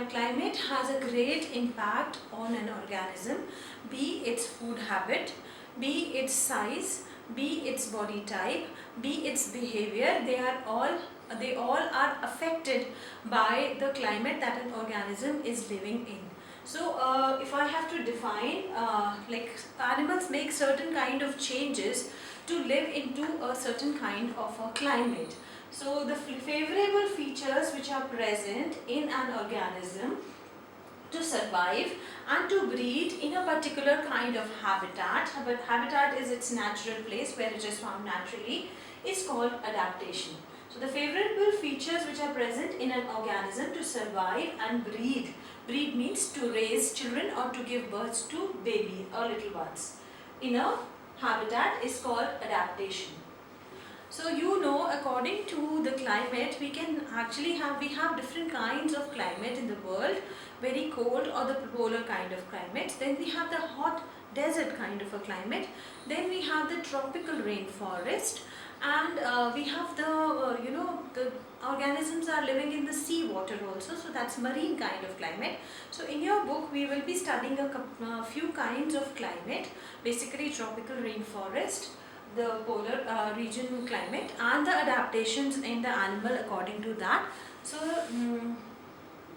climate has a great impact on an organism, be its food habit, be its size, be its body type, be its behavior. They all are affected by the climate that an organism is living in. So if I have to define, like animals make certain kind of changes to live into a certain kind of a climate. So the favorable features which are present in an organism to survive and to breed in a particular kind of habitat, but habitat is its natural place where it is found naturally, is called adaptation. So the favorable features which are present in an organism to survive and breed means to raise children or to give birth to baby or little ones in a habitat is called adaptation. So according to the climate, we have different kinds of climate in the world, very cold or the polar kind of climate. Then we have the hot desert kind of a climate. Then we have the tropical rainforest, and we have the organisms are living in the sea water also, so that's marine kind of climate. So in your book we will be studying a few kinds of climate, basically tropical rainforest, the polar region climate, and the adaptations in the animal according to that. So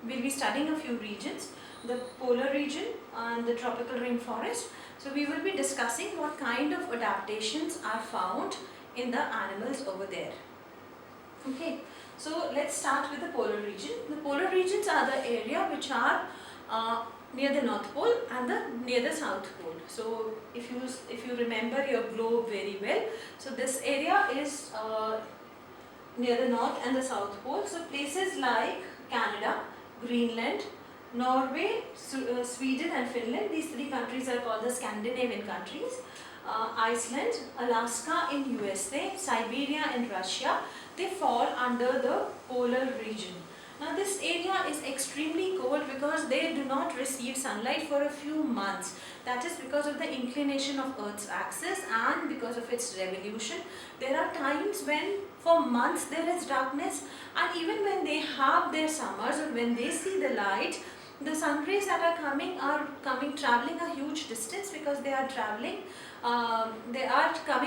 we'll be studying a few regions, the polar region and the tropical rainforest. So we will be discussing what kind of adaptations are found in the animals over there. Okay, so let's start with the polar region. The polar regions are the area which are near the North Pole and near the South Pole. So if you remember your globe very well, so this area is near the North and the South Pole. So places like Canada, Greenland, Norway, Sweden and Finland, these three countries are called the Scandinavian countries. Iceland, Alaska in USA, Siberia in Russia, they fall under the polar region. Now this area is extremely cold because they do not receive sunlight for a few months. That is because of the inclination of Earth's axis and because of its revolution. There are times when for months there is darkness, and even when they have their summers or when they see the light, the sun rays that are coming traveling a huge distance because they are coming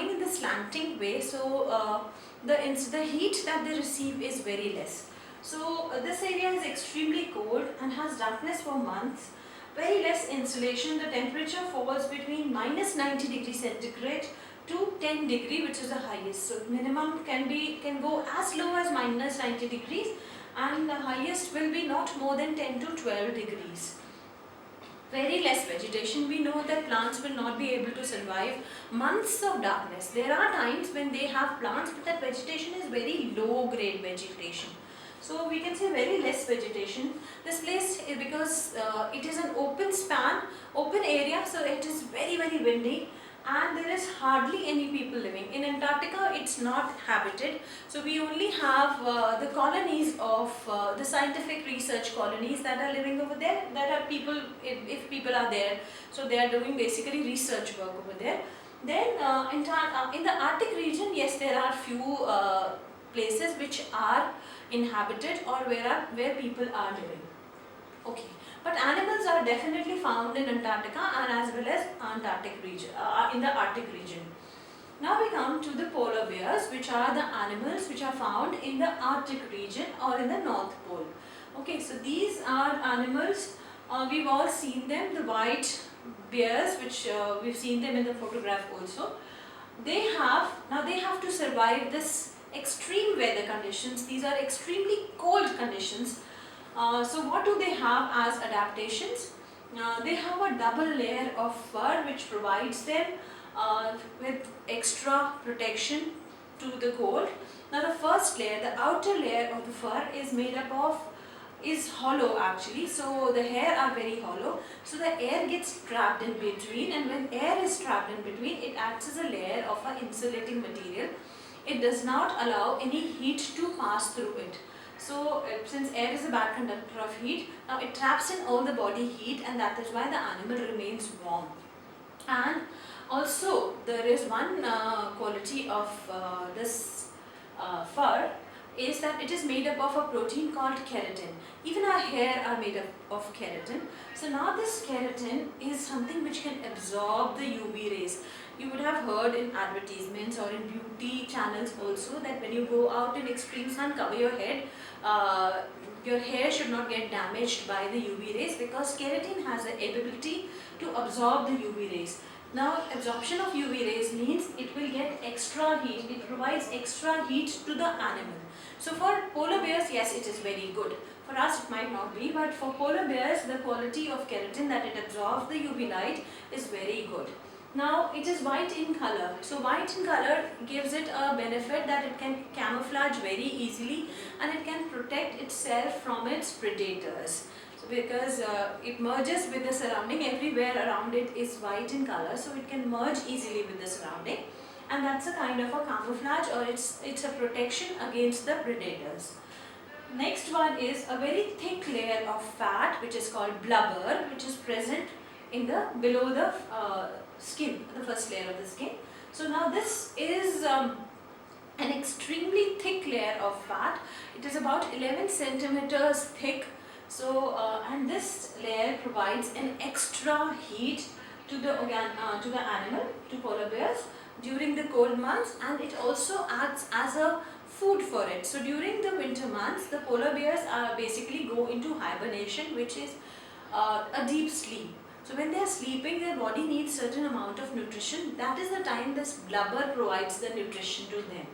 in the slanting way, so the heat that they receive is very less. So this area is extremely cold and has darkness for months, very less insolation. The temperature falls between -90 degrees centigrade to 10 degree, which is the highest. So minimum can go as low as -90 degrees, and the highest will be not more than 10 to 12 degrees. Very less vegetation. We know that plants will not be able to survive months of darkness. There are times when they have plants, but that vegetation is very low grade vegetation. So we can say very less vegetation. This place, because it is an open area, so it is very windy, and there is hardly any people living. In Antarctica it's not habited, so we only have the colonies of the scientific research colonies that are living over there, that are people, if people are there, so they are doing basically research work over there. Then in the Arctic region, yes, there are few places which are inhabited or where people are living. Okay, but animals are definitely found in Antarctica and as well as Antarctic region, in the Arctic region. Now we come to the polar bears, which are the animals which are found in the Arctic region or in the North Pole. Okay, so these are animals, we've all seen them, the white bears, which we've seen them in the photograph also. They have to survive this extreme weather conditions. These are extremely cold conditions. So what do they have as adaptations? They have a double layer of fur which provides them with extra protection to the cold. Now the first layer, the outer layer of the fur is hollow actually, so the hair are very hollow, so the air gets trapped in between, and when air is trapped in between, it acts as a layer of an insulating material. It does not allow any heat to pass through it. So since air is a bad conductor of heat, now it traps in all the body heat, and that is why the animal remains warm. And also there is one quality of this fur, is that it is made up of a protein called keratin. Even our hair are made up of keratin. So now this keratin is something which can absorb the UV rays. You would have heard in advertisements or in beauty channels also that when you go out in extreme sun, cover your head. Your hair should not get damaged by the UV rays because keratin has the ability to absorb the UV rays. Now, absorption of UV rays means it will get extra heat, it provides extra heat to the animal. So for polar bears, yes, it is very good. For us, it might not be, but for polar bears, the quality of keratin that it absorbs the UV light is very good. Now, it is white in color. So, white in color gives it a benefit that it can camouflage very easily and it can protect itself from its predators. So, because it merges with the surrounding, everywhere around it is white in color, so it can merge easily with the surrounding, and that's a kind of a camouflage, or it's a protection against the predators. Next one is a very thick layer of fat which is called blubber, which is present in the below the skin, the first layer of the skin. So now this is an extremely thick layer of fat. It is about 11 centimeters thick. So and this layer provides an extra heat to the animal, to polar bears during the cold months, and it also acts as a food for it. So during the winter months, the polar bears basically go into hibernation, which is a deep sleep. So when they are sleeping, their body needs certain amount of nutrition. That is the time this blubber provides the nutrition to them.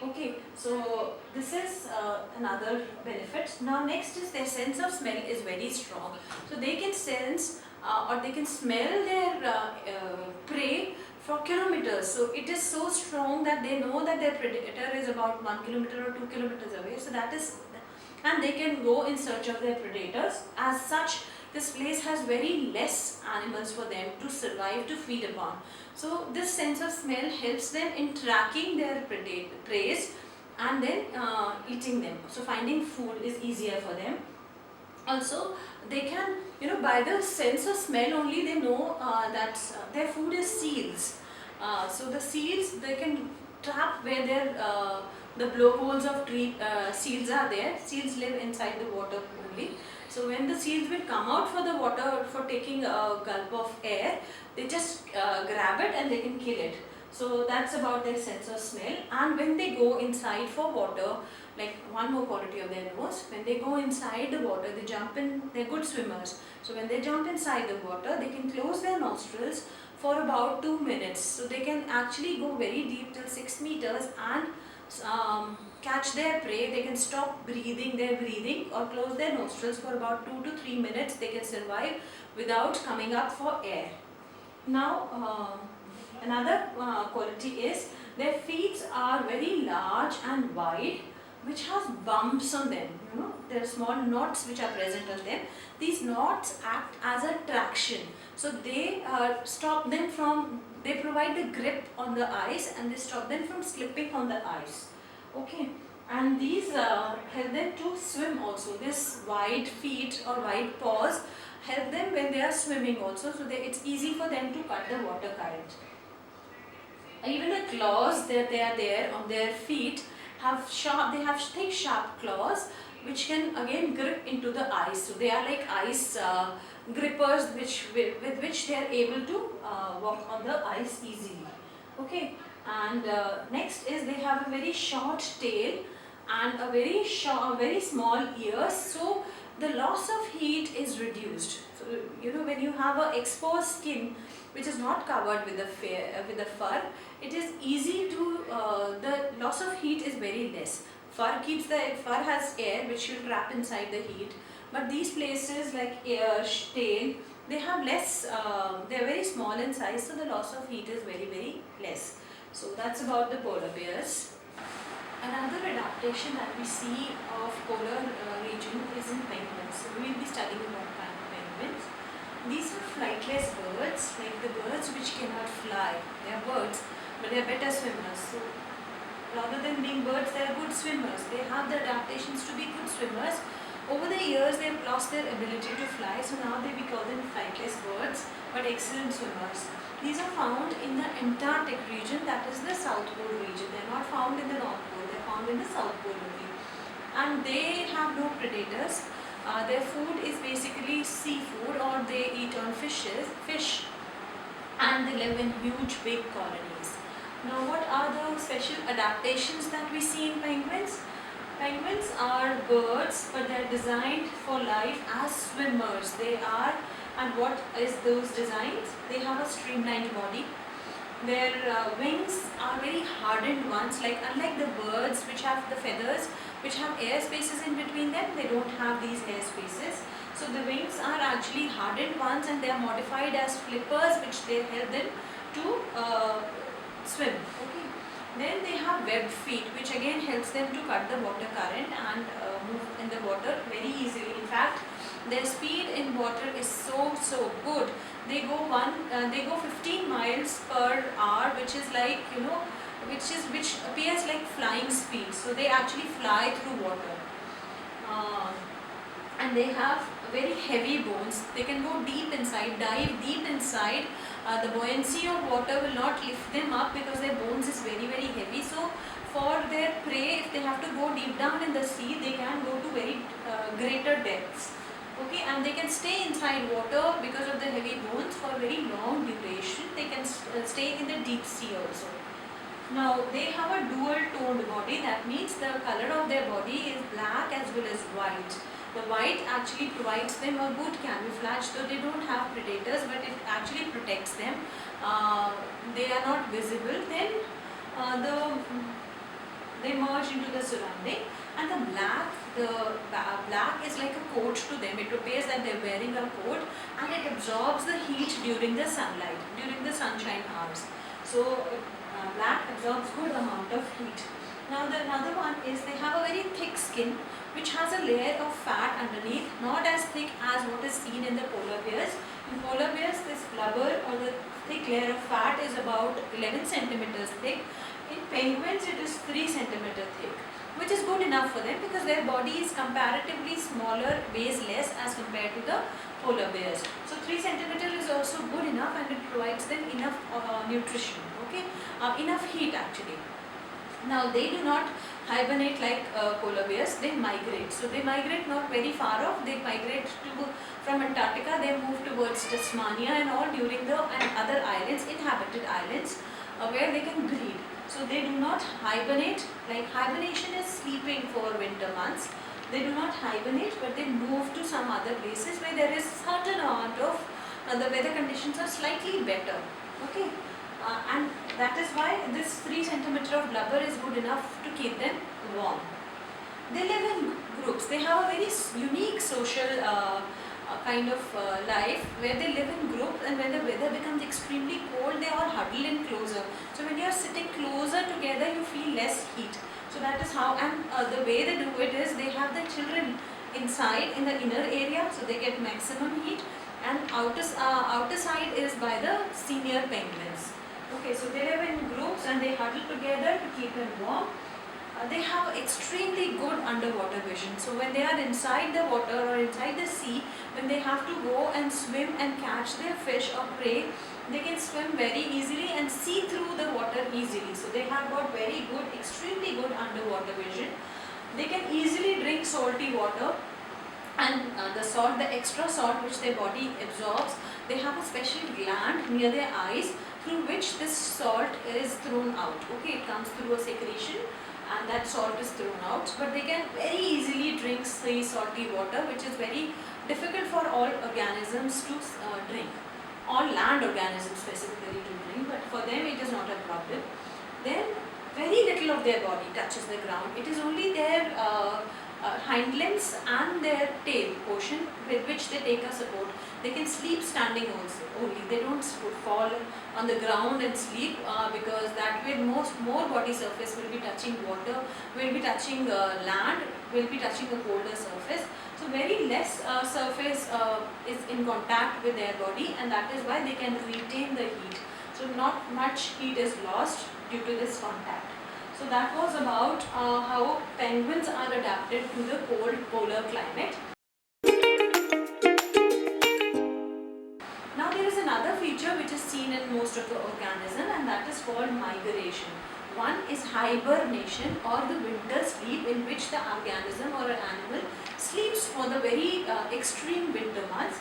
Okay, so this is another benefit. Now next is their sense of smell is very strong. So they can sense or they can smell their prey for kilometers. So it is so strong that they know that their predator is about 1 kilometer or 2 kilometers away. So that is, and they can go in search of their predators. As such, this place has very less animals for them to survive, to feed upon. So this sense of smell helps them in tracking their prey and then eating them. So finding food is easier for them. Also, they can, by the sense of smell only, they know that their food is seals. So the seals, they can trap where their the blowholes of seals are there. Seals live inside the water only. So when the seals will come out for the water for taking a gulp of air, they just grab it and they can kill it. So that's about their sense of smell. And when they go inside for water, like one more quality of their nose, when they go inside the water, they jump in, they're good swimmers. So when they jump inside the water, they can close their nostrils for about 2 minutes. So they can actually go very deep till 6 meters and catch their prey. They can stop their breathing or close their nostrils for about 2 to 3 minutes. They can survive without coming up for air. Now another quality is their feet are very large and wide, which has bumps on them. There are small knots which are present on them. These knots act as a traction. So they stop them from, they provide the grip on the ice and they stop them from slipping on the ice. Okay, and these help them to swim also. This wide feet or wide paws help them when they are swimming also. So it's easy for them to cut the water current. Even the claws that they are there on their feet have thick sharp claws which can again grip into the ice. So they are like ice grippers with which they are able to walk on the ice easily. Okay, and next is they have a very short tail and a very small ears. So the loss of heat is reduced. So when you have a exposed skin which is not covered with the fur, it is easy to the loss of heat is very less. Fur has air which will trap inside the heat, but these places like ear, tail, they have less. They are very small in size, so the loss of heat is very less. So that's about the polar bears. Another adaptation that we see of polar region is in penguins. So we will be studying about penguins. These are flightless birds, like the birds which cannot fly. They are birds, but they are better swimmers. So rather than being birds, they are good swimmers. They have the adaptations to be good swimmers. Over the years, they have lost their ability to fly, so now we call them flightless birds, but excellent swimmers. These are found in the Antarctic region, that is the South Pole region. They are not found in the North Pole, they are found in the South Pole only. and they have no predators. Their food is basically seafood, or they eat on fish, and they live in huge big colonies. Now, what are the special adaptations that we see in penguins? Penguins are birds, but they are designed for life as swimmers. They are, and what is those designs? They have a streamlined body. Their wings are very hardened ones, like unlike the birds which have the feathers, which have air spaces in between them, they don't have these air spaces. So the wings are actually hardened ones, and they are modified as flippers, which they help them to swim. Okay. Then they have webbed feet, which again helps them to cut the water current and move in the water very easily. In fact, their speed in water is so good. They go 15 miles per hour, which is like, which appears like flying speed. So they actually fly through water, and they have very heavy bones. They can go deep inside, dive deep inside. The buoyancy of water will not lift them up because their bones is very heavy. So for their prey, if they have to go deep down in the sea, they can go to very greater depths. Okay, and they can stay inside water because of the heavy bones for a very long duration. They can stay in the deep sea also. Now, they have a dual toned body. That means the color of their body is black as well as white. The white actually provides them a good camouflage, so they don't have predators, but it actually protects them. They are not visible. Then they merge into the surrounding, and the black is like a coat to them. It appears that they are wearing a coat, and it absorbs the heat during the sunlight, during the sunshine hours. So black absorbs good amount of heat. Now the another one is they have a very thick skin, which has a layer of fat underneath, not as thick as what is seen in the polar bears. In polar bears, this blubber or the thick layer of fat is about 11 centimeters thick. In penguins, it is 3 centimeters thick, which is good enough for them because their body is comparatively smaller, weighs less as compared to the polar bears. So 3 centimeters is also good enough, and it provides them enough nutrition, okay, enough heat actually. Now, they do not hibernate like polar bears, they migrate. So they migrate not very far off, they migrate from Antarctica, they move towards Tasmania and all during the other islands, inhabited islands, where they can breed. So they do not hibernate, like hibernation is sleeping for winter months. They do not hibernate, but they move to some other places where there is certain amount of, the weather conditions are slightly better, okay. And that is why this 3 centimeter of blubber is good enough to keep them warm. They live in groups. They have a very unique social kind of life where they live in groups, and when the weather becomes extremely cold, they all huddle in closer. So when you are sitting closer together, you feel less heat. So that is how, and the way they do it is they have the children inside in the inner area, so they get maximum heat, and outer side is by the senior penguins. Okay, so they live in groups and they huddle together to keep them warm. They have extremely good underwater vision. So when they are inside the water or inside the sea, when they have to go and swim and catch their fish or prey, they can swim very easily and see through the water easily. So they have got very good, extremely good underwater vision. They can easily drink salty water, and the extra salt which their body absorbs, they have a special gland near their eyes through which this salt is thrown out. Okay, it comes through a secretion, and that salt is thrown out, but they can very easily drink the salty water, which is very difficult for all organisms to drink, all land organisms specifically to drink, but for them it is not a problem. Then very little of their body touches the ground. It is only their hind limbs and their tail portion with which they take a support. They can sleep standing also only. They don't fall on the ground and sleep because that way more body surface will be touching water, will be touching land, will be touching a colder surface. So very less surface is in contact with their body, and that is why they can retain the heat. So not much heat is lost due to this contact. So that was about how penguins are adapted to the cold polar climate. Now there is another feature which is seen in most of the organism, and that is called migration. One is hibernation, or the winter sleep, in which the organism or an animal sleeps for the very extreme winter months.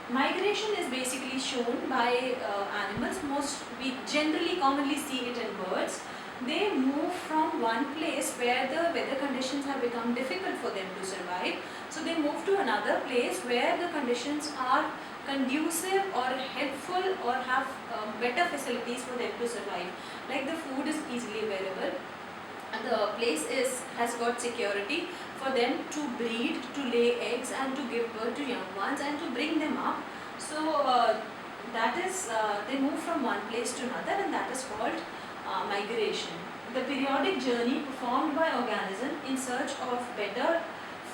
Migration is basically shown by animals. We generally commonly see it in birds. They move from one place where the weather conditions have become difficult for them to survive. So they move to another place where the conditions are conducive or helpful or have better facilities for them to survive. Like the food is easily available, and the place has got security for them to breed, to lay eggs, and to give birth to young ones and to bring them up. So that is they move from one place to another, and that is called migration. The periodic journey performed by organism in search of better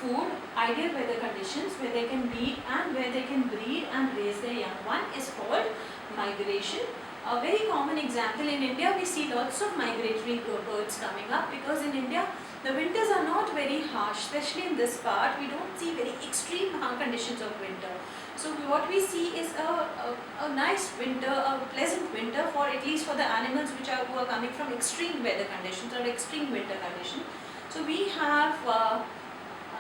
food, ideal weather conditions where they can be and where they can breed and raise their young one is called migration. A very common example in India, we see lots of migratory birds coming up, because in India the winters are not very harsh, especially in this part. We don't see very extreme conditions of winter. So what we see is a nice winter, a pleasant winter, for at least for the animals who are coming from extreme weather conditions or extreme winter conditions. So we have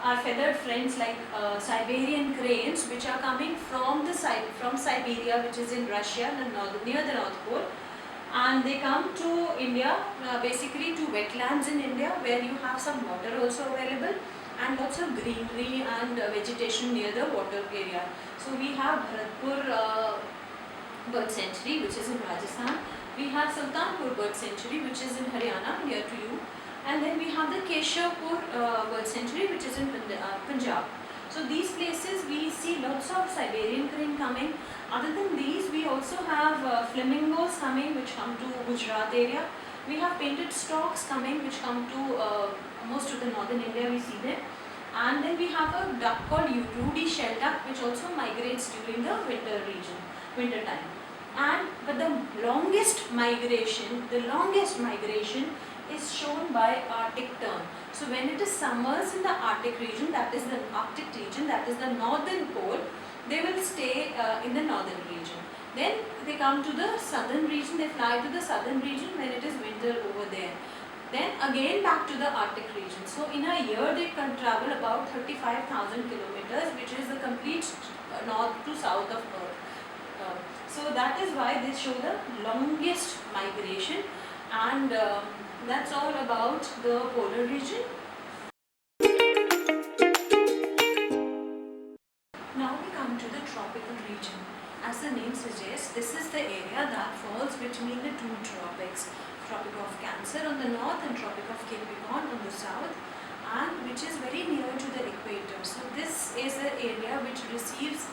our feathered friends like Siberian cranes, which are coming from Siberia, which is in Russia, near the North Pole, and they come to India, basically to wetlands in India, where you have some water also available and lots of greenery and vegetation near the water area. So we have Bharatpur bird sanctuary, which is in Rajasthan. We have Sultanpur bird sanctuary, which is in Haryana, near to you. And then we have the Keshavpur bird sanctuary, which is in Punjab. So these places we see lots of Siberian crane coming. Other than these, we also have flamingos coming, which come to Gujarat area. We have painted storks coming, which come to most of the northern India, we see them. And then we have a duck called Rudi shell duck, which also migrates during the winter time. But the longest migration is shown by Arctic tern. So when it is summers in the Arctic region, that is the northern pole, they will stay in the northern region. Then they come to the southern region, they fly to the southern region when it is winter over there. Then again back to the Arctic region. So in a year they can travel about 35,000 kilometers, which is the complete north to south of Earth. So that is why they show the longest migration, and that's all about the polar region. Now we come to the tropical region. As the name suggests, this is the area that falls between the two tropics, Tropic of Cancer on the north and Tropic of Capricorn on the south, and which is very near to the equator. So this is the area which receives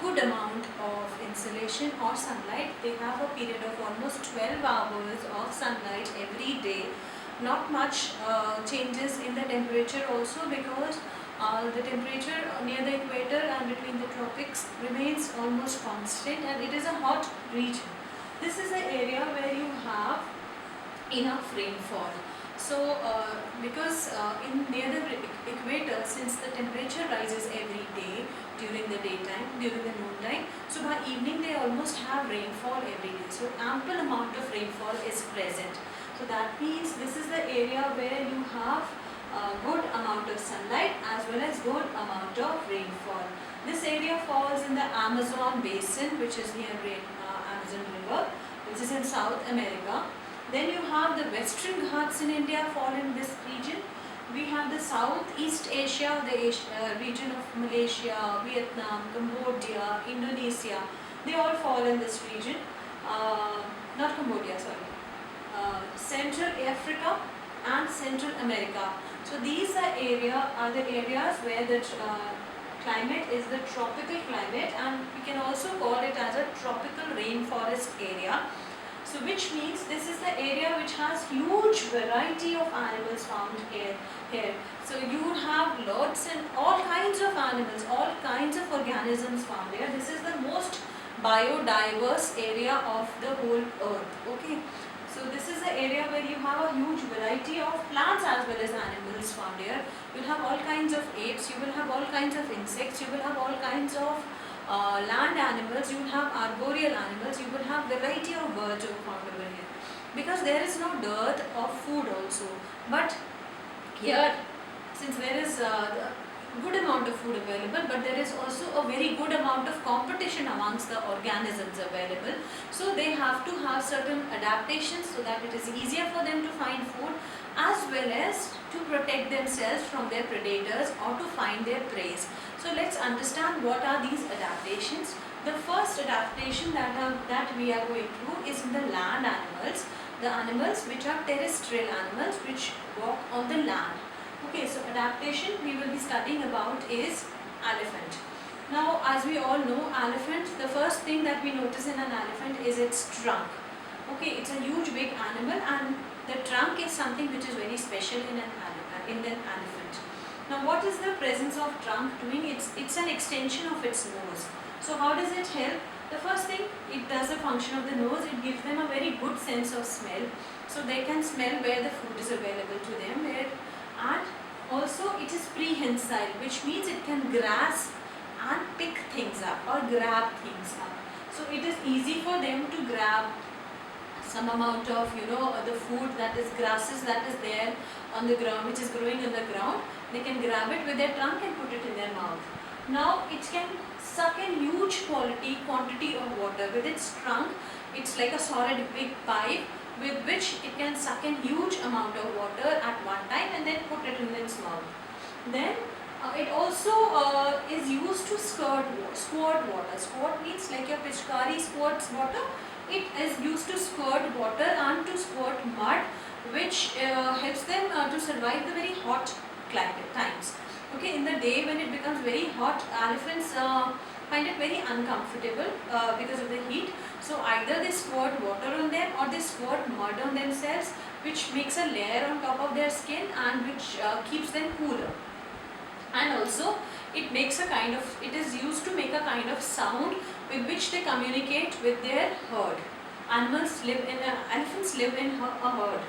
good amount of insolation or sunlight. They have a period of almost 12 hours of sunlight every day. Not much changes in the temperature also, because the temperature near the equator and between the tropics remains almost constant, and it is a hot region. This is the area where you have enough rainfall. So because near the equator, since the temperature rises every day during the daytime, during the noon time, so by evening they almost have rainfall every day. So ample amount of rainfall is present. So that means this is the area where you have good amount of sunlight as well as good amount of rainfall. This area falls in the Amazon basin, which is near Amazon river, which is in South America. Then you have the Western Ghats in India fall in this region. We have the Southeast Asia, the region of Malaysia, Vietnam, Cambodia, Indonesia. They all fall in this region. Not Cambodia, sorry. Central Africa and Central America. So these are the areas where the climate is the tropical climate, and we can also call it as a tropical rainforest area. So which means this is the area which has huge variety of animals found here. So you have lots and all kinds of animals, all kinds of organisms found here. This is the most biodiverse area of the whole earth. Okay. So this is the area where you have a huge variety of plants as well as animals found here. You will have all kinds of apes, you will have all kinds of insects, you will have all kinds of land animals, you will have arboreal animals, you will have variety of birds found over here. because there is no dearth of food also. But here, since there is a good amount of food available, but there is also a very good amount of competition amongst the organisms available, so they have to have certain adaptations so that it is easier for them to find food, as well as to protect themselves from their predators or to find their prey. So let's understand what are these adaptations. The first adaptation that we are going through is in the land animals, the animals which are terrestrial animals which walk on the land. Okay, so adaptation we will be studying about is elephant. Now, as we all know, elephant, the first thing that we notice in an elephant is its trunk. Okay, it's a huge big animal, and the trunk is something which is very special in an elephant. Now, what is the presence of trunk doing? It's an extension of its nose. So how does it help? The first thing, it does a function of the nose. It gives them a very good sense of smell. So they can smell where the food is available to them. And also it is prehensile, which means it can grasp and pick things up or grab things up. So it is easy for them to grab some amount of the food, that is grasses that is there on the ground, which is growing on the ground. They can grab it with their trunk and put it in their mouth. Now it can suck in huge quantity of water with its trunk. It's like a solid big pipe with which it can suck in huge amount of water at one time and then put it in its mouth. Then it also is used to squirt water. Squirt means like your pichkari squirts water. It is used to squirt water and to squirt mud, which helps them to survive the very hot climate times. Okay, in the day when it becomes very hot, elephants find it very uncomfortable because of the heat. So either they squirt water on them or they squirt mud on themselves, which makes a layer on top of their skin and which keeps them cooler. And also it is used to make a kind of sound with which they communicate with their herd. Elephants live in a herd.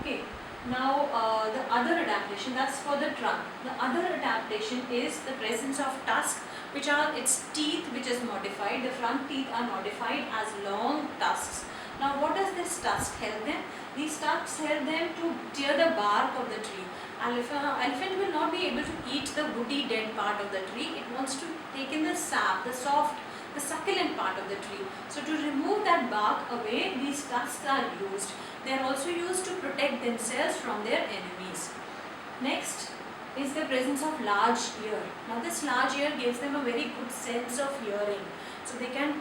Okay. Now the other adaptation, that's for the trunk. The other adaptation is the presence of tusks, which are its teeth, which is modified. The front teeth are modified as long tusks. Now what does this tusk help them? These tusks help them to tear the bark of the tree. Elephant will not be able to eat the woody dead part of the tree. It wants to take in the sap, the soft, the succulent part of the tree. So to remove that bark away, these tusks are used. They are also used to protect themselves from their enemies. Next is the presence of large ear. Now this large ear gives them a very good sense of hearing. So they can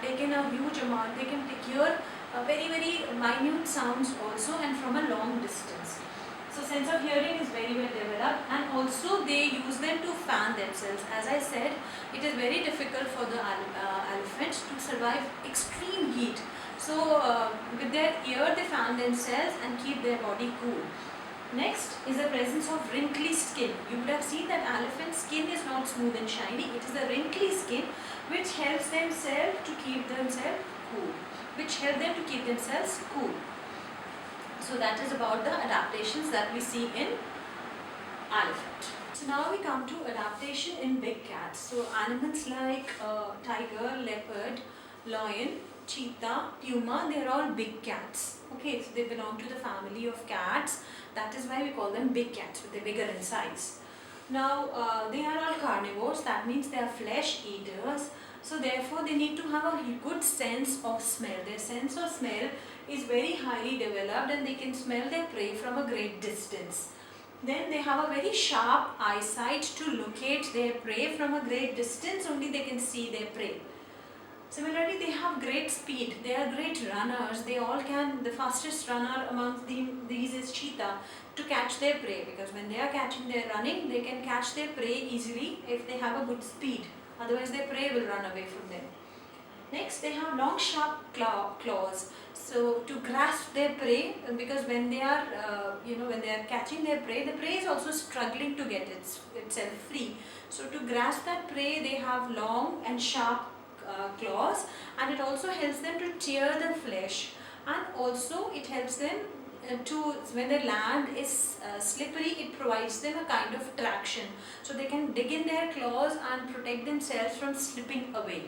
take in a huge amount, they can hear very minute sounds also and from a long distance. So sense of hearing is very well developed, and also they use them to fan themselves. As I said, it is very difficult for the elephant to survive extreme heat. So with their ear they fan themselves and keep their body cool. Next is the presence of wrinkly skin. You would have seen that elephant's skin is not smooth and shiny. It is the wrinkly skin which helps themselves to keep themselves cool. So that is about the adaptations that we see in elephant. So now we come to adaptation in big cats. So animals like tiger, leopard, lion, cheetah, puma, they are all big cats. Okay, so they belong to the family of cats. That is why we call them big cats, but they're bigger in size. Now they are all carnivores. That means they are flesh eaters. So therefore they need to have a good sense of smell. Their sense of smell is very highly developed and they can smell their prey from a great distance. Then they have a very sharp eyesight to locate their prey from a great distance. Only they can see their prey. Similarly, they have great speed. They are great runners. They all can. The fastest runner amongst these is cheetah, to catch their prey, because when they are running, they can catch their prey easily if they have a good speed. Otherwise, their prey will run away from them. Next, they have long sharp claws. So to grasp their prey, because when they are when they are catching their prey, the prey is also struggling to get itself free. So to grasp that prey, they have long and sharp claws, and it also helps them to tear the flesh, and also it helps them when the land is slippery, it provides them a kind of traction, so they can dig in their claws and protect themselves from slipping away.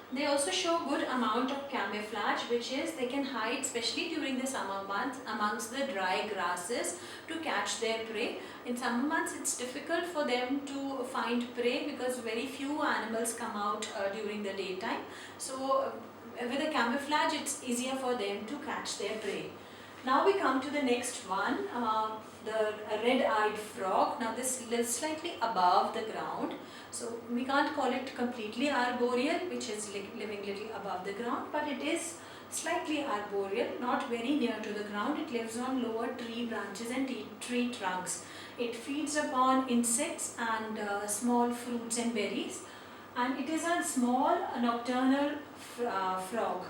They also show good amount of camouflage, which is they can hide, especially during the summer months, amongst the dry grasses to catch their prey. In summer months it's difficult for them to find prey because very few animals come out during the daytime. So with the camouflage it's easier for them to catch their prey. Now we come to the next one, the red-eyed frog. Now this lives slightly above the ground. So we can't call it completely arboreal, which is living little above the ground, but it is slightly arboreal, not very near to the ground. It lives on lower tree branches and tree trunks. It feeds upon insects and small fruits and berries, and it is a small nocturnal frog.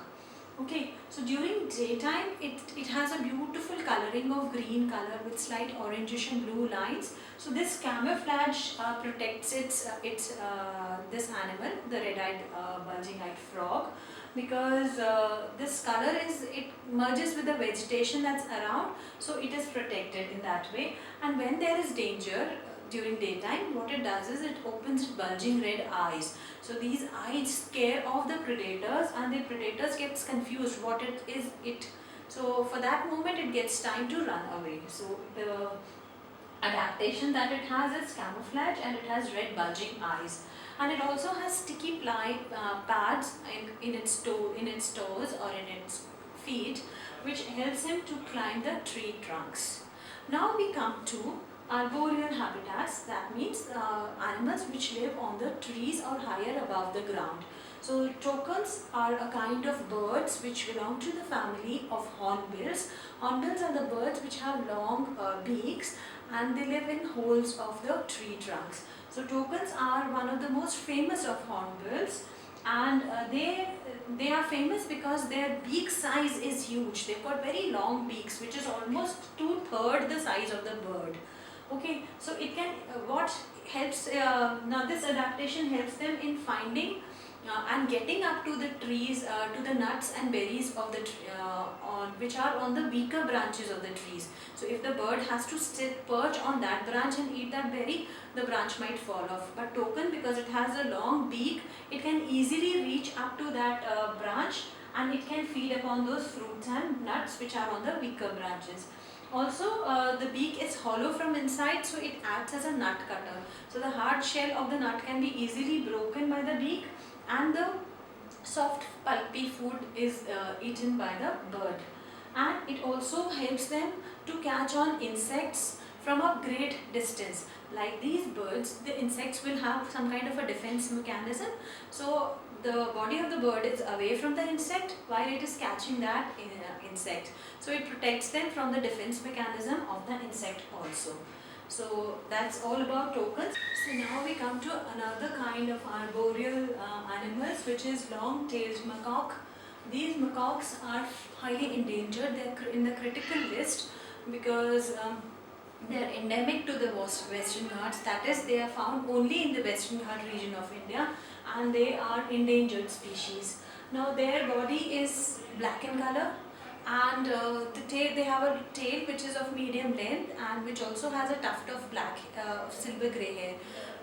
Okay, so during daytime it has a beautiful coloring of green color with slight orangish and blue lines. So this camouflage protects this animal, the red-eyed bulging-eyed frog, because this color it merges with the vegetation that's around, so it is protected in that way. And when there is danger during daytime, what it does is it opens bulging red eyes. So these eyes scare off the predators, and the predators gets confused what it is. So for that moment it gets time to run away. So the adaptation that it has is camouflage, and it has red bulging eyes, and it also has sticky pads in its toes or in its feet, which helps him to climb the tree trunks. Now we come to arboreal habitats. That means animals which live on the trees or higher above the ground. So toucans are a kind of birds which belong to the family of hornbills. Hornbills are the birds which have long beaks, and they live in holes of the tree trunks. So toucans are one of the most famous of hornbills, and they are famous because their beak size is huge. They've got very long beaks, which is almost 2/3 the size of the bird. Okay, so it can what helps now this adaptation helps them in finding and getting up to the trees, to the nuts and berries of the which are on the weaker branches of the trees. So if the bird has to perch on that branch and eat that berry, the branch might fall off. But toucan, because it has a long beak, it can easily reach up to that branch, and it can feed upon those fruits and nuts which are on the weaker branches. Also, the beak is hollow from inside, so it acts as a nut cutter. So the hard shell of the nut can be easily broken by the beak, and the soft pulpy food is eaten by the bird. And it also helps them to catch on insects from a great distance. Like these birds, the insects will have some kind of a defense mechanism. So the body of the bird is away from the insect while it is catching that insect. So it protects them from the defense mechanism of the insect also. So that's all about toucans. So now we come to another kind of arboreal animals, which is long-tailed macaque. These macaques are highly endangered. They're in the critical list because they are endemic to the Western Ghats. That is, they are found only in the Western Ghat region of India, and they are endangered species. Now their body is black in color, and they have a tail which is of medium length and which also has a tuft of black, silver grey hair.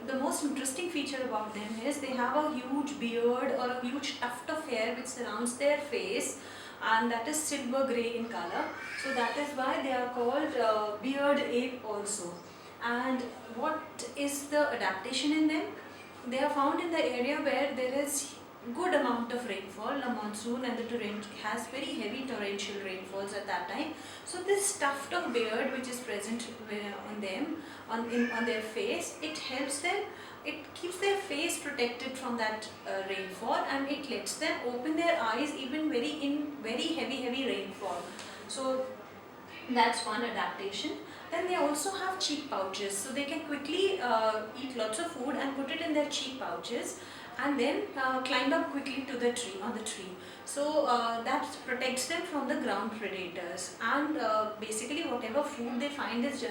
The most interesting feature about them is they have a huge beard or a huge tuft of hair which surrounds their face, and that is silver grey in color. So that is why they are called beard ape also. And what is the adaptation in them? They are found in the area where there is good amount of rainfall. The monsoon and the torrent has very heavy torrential rainfalls at that time. So this tuft of beard which is present on them, on their face, it helps them, it keeps their face protected from that rainfall, and it lets them open their eyes even in very heavy rainfall. So that's one adaptation. Then they also have cheek pouches, so they can quickly eat lots of food and put it in their cheek pouches, and then climb up quickly to the tree, on the tree. So that protects them from the ground predators, and basically whatever food they find is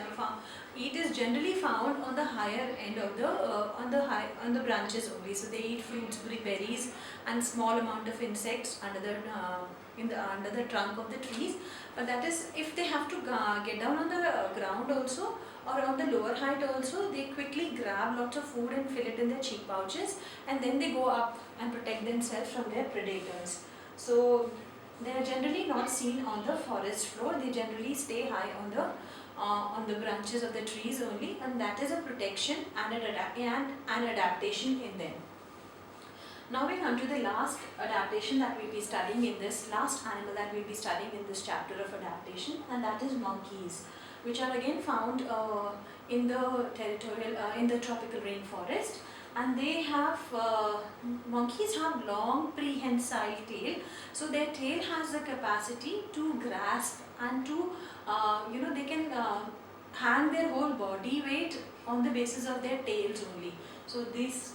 generally found on the higher end of the on the branches only. So they eat fruits, berries, and small amount of insects under the trunk of the trees. But that is if they have to get down on the ground also, or on the lower height also, they quickly grab lots of food and fill it in their cheek pouches, and then they go up and protect themselves from their predators. So they are generally not seen on the forest floor. They generally stay high on the branches of the trees only, and that is a protection and an adaptation in them. Now we come to the last adaptation that we'll be studying in this, last animal that we'll be studying in this chapter of adaptation, and that is monkeys, which are again found in the tropical rainforest. And they have, monkeys have long prehensile tail, so their tail has the capacity to grasp and to, they can hang their whole body weight on the basis of their tails only. So this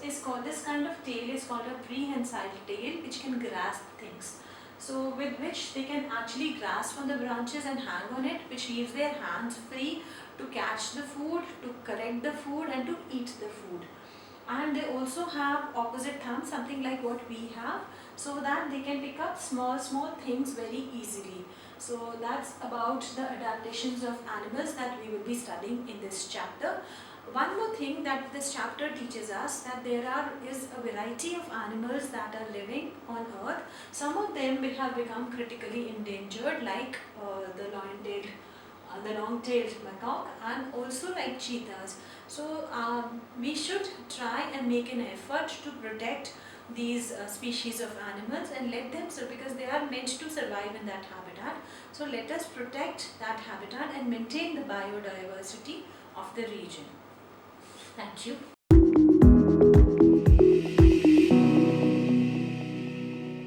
kind of tail is called a prehensile tail, which can grasp things. So with which they can actually grasp on the branches and hang on it, which leaves their hands free to catch the food, to collect the food, and to eat the food. And they also have opposite thumbs, something like what we have, so that they can pick up small things very easily. So that's about the adaptations of animals that we will be studying in this chapter. One more thing that this chapter teaches us, that there is a variety of animals that are living on earth. Some of them have become critically endangered, like the long-tailed macaque, and also like cheetahs. So we should try and make an effort to protect these species of animals and let them survive, because they are meant to survive in that habitat. So let us protect that habitat and maintain the biodiversity of the region. Thank you.